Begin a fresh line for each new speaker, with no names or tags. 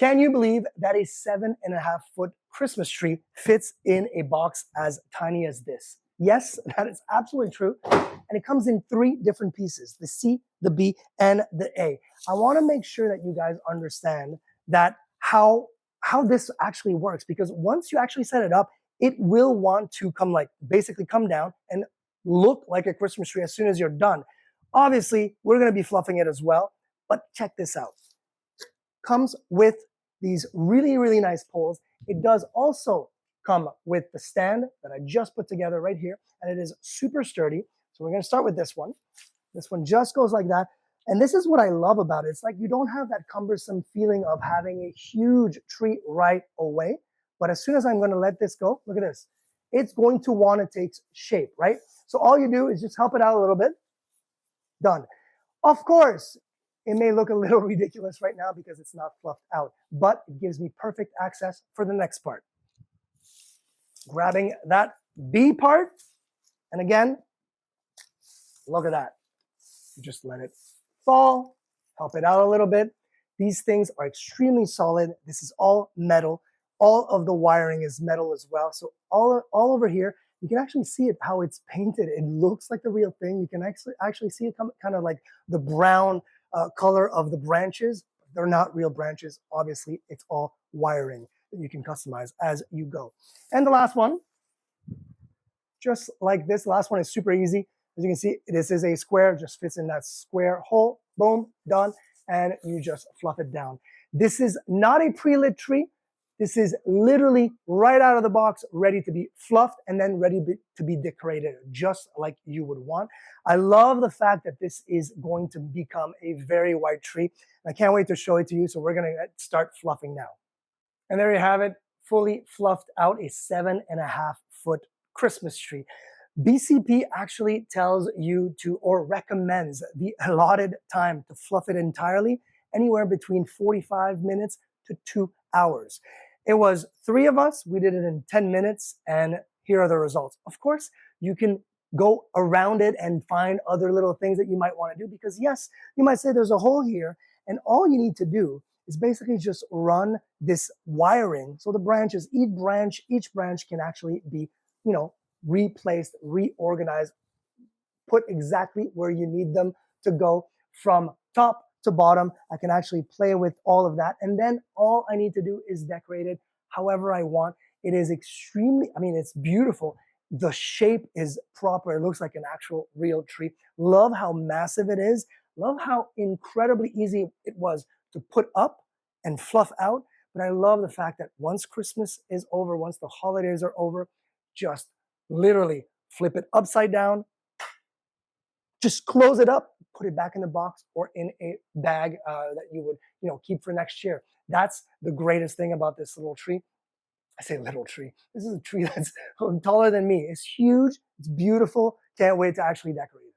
Can you believe that a 7.5-foot Christmas tree fits in a box as tiny as this? Yes, that is absolutely true. And it comes in 3 different pieces, the C, the B, and the A. I want to make sure that you guys understand that how this actually works, because once you actually set it up, it will want to basically come down and look like a Christmas tree as soon as you're done. Obviously, we're going to be fluffing it as well, but check this out. Comes with these really, really nice poles. It does also come with the stand that I just put together right here, and it is super sturdy. So we're going to start with this one. This one just goes like that. And this is what I love about it. It's like you don't have that cumbersome feeling of having a huge tree right away. But as soon as I'm going to let this go, look at this. It's going to want to take shape, right? So all you do is just help it out a little bit. Done. Of course, it may look a little ridiculous right now because it's not fluffed out, but it gives me perfect access for the next part. Grabbing that B part, and again, look at that. Just let it fall, help it out a little bit. These things are extremely solid. This is all metal. All of the wiring is metal as well. So all over here, you can actually see it, how it's painted. It looks like the real thing. You can actually see it kind of like the brown color of the branches. They're not real branches. Obviously, it's all wiring that you can customize as you go. And the last one, just like this, the last one is super easy. As you can see, this is a square, just fits in that square hole. Boom, done. And you just fluff it down. This is not a pre-lit tree. This is literally right out of the box, ready to be fluffed and then ready to be decorated just like you would want. I love the fact that this is going to become a very white tree. I can't wait to show it to you. So we're going to start fluffing now. And there you have it, fully fluffed out, a 7.5-foot Christmas tree. BCP actually tells you to, or recommends, the allotted time to fluff it entirely, anywhere between 45 minutes to 2 hours. It was 3 of us. We did it in 10 minutes, and here are the results. Of course, you can go around it and find other little things that you might want to do, because yes, you might say there's a hole here, and all you need to do is basically just run this wiring. So the branches, each branch can actually be, replaced, reorganized, put exactly where you need them to go from top to bottom. I can actually play with all of that. And then all I need to do is decorate it however I want. It is it's beautiful. The shape is proper. It looks like an actual real tree. Love how massive it is. Love how incredibly easy it was to put up and fluff out. But I love the fact that once Christmas is over, once the holidays are over, just literally flip it upside down, just close it up, put it back in the box or in a bag that you would, keep for next year. That's the greatest thing about this little tree. I say little tree. This is a tree that's taller than me. It's huge. It's beautiful. Can't wait to actually decorate it.